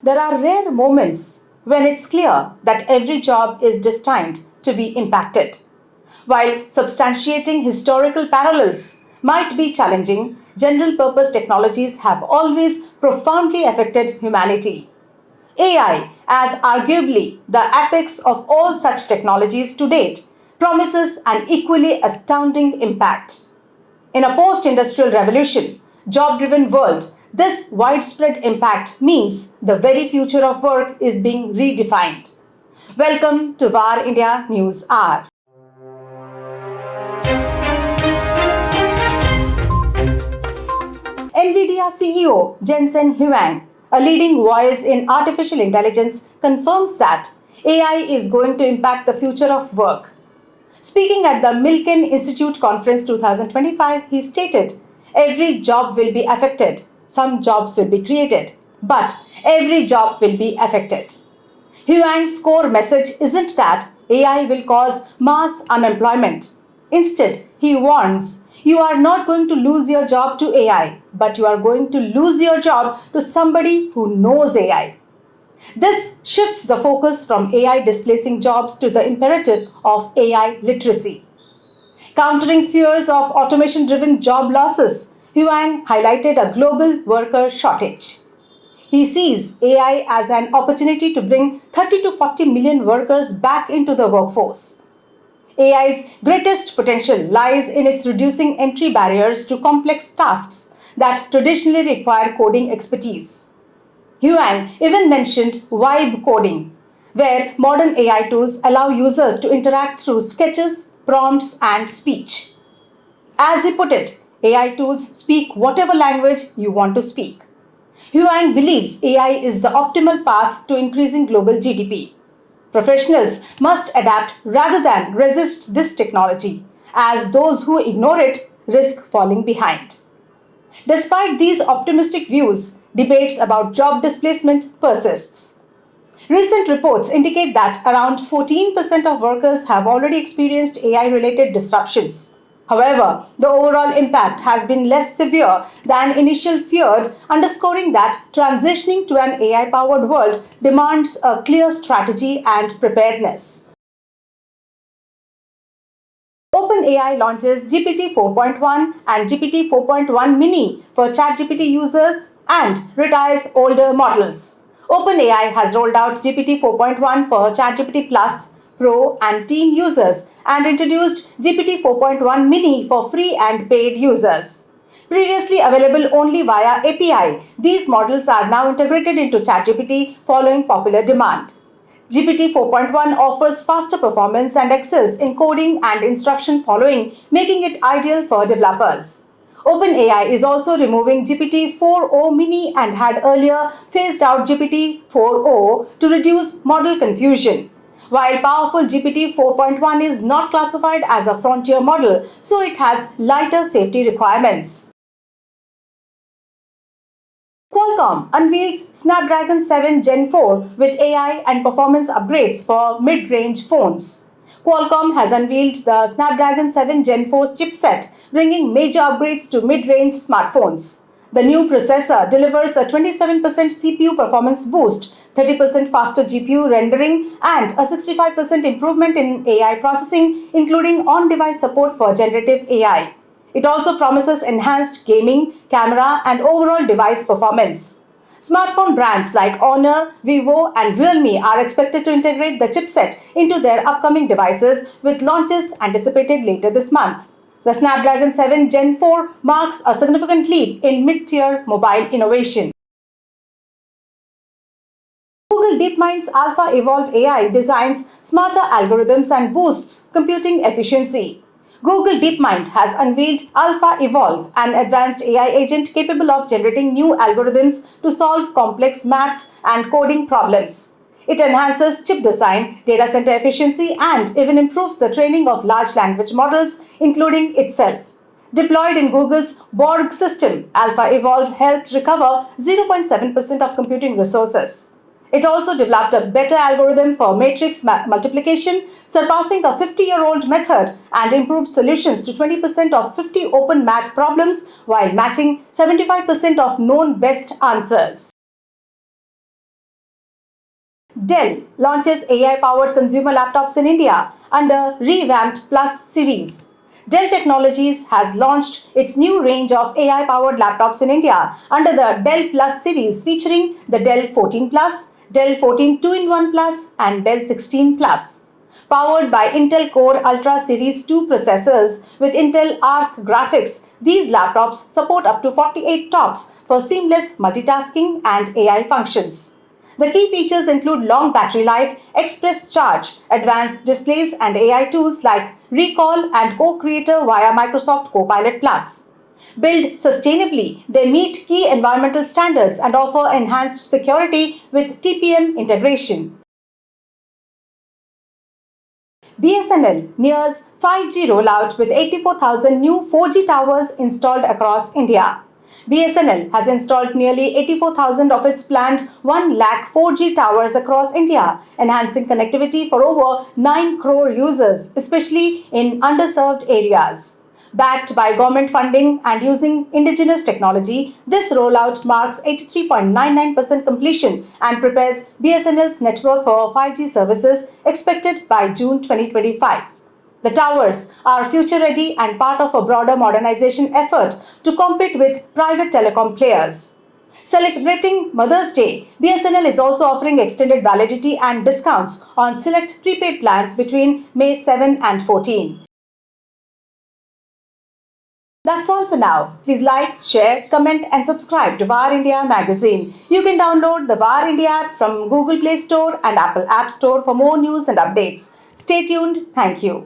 There are rare moments when it's clear that every job is destined to be impacted. While substantiating historical parallels might be challenging, general purpose technologies have always profoundly affected humanity. AI, as arguably the apex of all such technologies to date, promises an equally astounding impact. In a post industrial revolution, job driven world, this widespread impact means the very future of work is being redefined. Welcome to VAR India News Hour. NVIDIA CEO Jensen Huang, a leading voice in artificial intelligence, confirms that AI is going to impact the future of work. Speaking at the Milken Institute Conference 2025, he stated, "Every job will be affected. Some jobs will be created, but every job will be affected." Huang's core message isn't that AI will cause mass unemployment. Instead, he warns, you are not going to lose your job to AI, but you are going to lose your job to somebody who knows AI. This shifts the focus from AI displacing jobs to the imperative of AI literacy. Countering fears of automation driven job losses, Huang highlighted a global worker shortage. He sees AI as an opportunity to bring 30 to 40 million workers back into the workforce. AI's greatest potential lies in its reducing entry barriers to complex tasks that traditionally require coding expertise. Huang even mentioned vibe coding, where modern AI tools allow users to interact through sketches, prompts, and speech. As he put it, AI tools speak whatever language you want to speak. Huang believes AI is the optimal path to increasing global GDP. Professionals must adapt rather than resist this technology, as those who ignore it risk falling behind. Despite these optimistic views, debates about job displacement persists. Recent reports indicate that around 14% of workers have already experienced AI-related disruptions. However, the overall impact has been less severe than initially feared, underscoring that transitioning to an AI-powered world demands a clear strategy and preparedness. OpenAI launches GPT 4.1 and GPT 4.1 Mini for ChatGPT users and retires older models. OpenAI has rolled out GPT 4.1 for ChatGPT Plus, Pro, and Team users and introduced GPT 4.1 Mini for free and paid users. Previously available only via API, these models are now integrated into ChatGPT following popular demand. GPT 4.1 offers faster performance and excels in coding and instruction following, making it ideal for developers. OpenAI is also removing GPT 4o Mini and had earlier phased out GPT 4o to reduce model confusion. While powerful GPT 4.1 is not classified as a frontier model, so it has lighter safety requirements. Qualcomm unveils Snapdragon 7 Gen 4 with AI and performance upgrades for mid-range phones. Qualcomm has unveiled the Snapdragon 7 Gen 4 chipset, bringing major upgrades to mid-range smartphones. The new processor delivers a 27% CPU performance boost, 30% faster GPU rendering, and a 65% improvement in AI processing, including on-device support for generative AI. It also promises enhanced gaming, camera, and overall device performance. Smartphone brands like Honor, Vivo, and Realme are expected to integrate the chipset into their upcoming devices, with launches anticipated later this month. The Snapdragon 7 Gen 4 marks a significant leap in mid-tier mobile innovation. Google DeepMind's Alpha Evolve AI designs smarter algorithms and boosts computing efficiency. Google DeepMind has unveiled Alpha Evolve, an advanced AI agent capable of generating new algorithms to solve complex maths and coding problems. It enhances chip design, data center efficiency, and even improves the training of large language models, including itself. Deployed in Google's Borg system, Alpha Evolve helped recover 0.7% of computing resources. It also developed a better algorithm for matrix multiplication, surpassing a 50-year-old method, and improved solutions to 20% of 50 open math problems while matching 75% of known best answers. Dell launches AI-powered consumer laptops in India under revamped Plus series. Dell Technologies has launched its new range of AI-powered laptops in India under the Dell Plus series featuring the Dell 14 Plus, Dell 14 2-in-1 Plus and Dell 16 Plus. Powered by Intel Core Ultra Series 2 processors with Intel Arc graphics, these laptops support up to 48 TOPS for seamless multitasking and AI functions. The key features include long battery life, express charge, advanced displays, and AI tools like Recall and Co-Creator via Microsoft Copilot Plus. Built sustainably, they meet key environmental standards and offer enhanced security with TPM integration. BSNL nears 5G rollout with 84,000 new 4G towers installed across India. BSNL has installed nearly 84,000 of its planned 1 lakh 4G towers across India, enhancing connectivity for over 9 crore users, especially in underserved areas. Backed by government funding and using indigenous technology, this rollout marks 83.99% completion and prepares BSNL's network for 5G services expected by June 2025. The towers are future-ready and part of a broader modernization effort to compete with private telecom players. Celebrating Mother's Day, BSNL is also offering extended validity and discounts on select prepaid plans between May 7 and 14. That's all for now. Please like, share, comment and subscribe to VAR India magazine. You can download the VAR India app from Google Play Store and Apple App Store for more news and updates. Stay tuned. Thank you.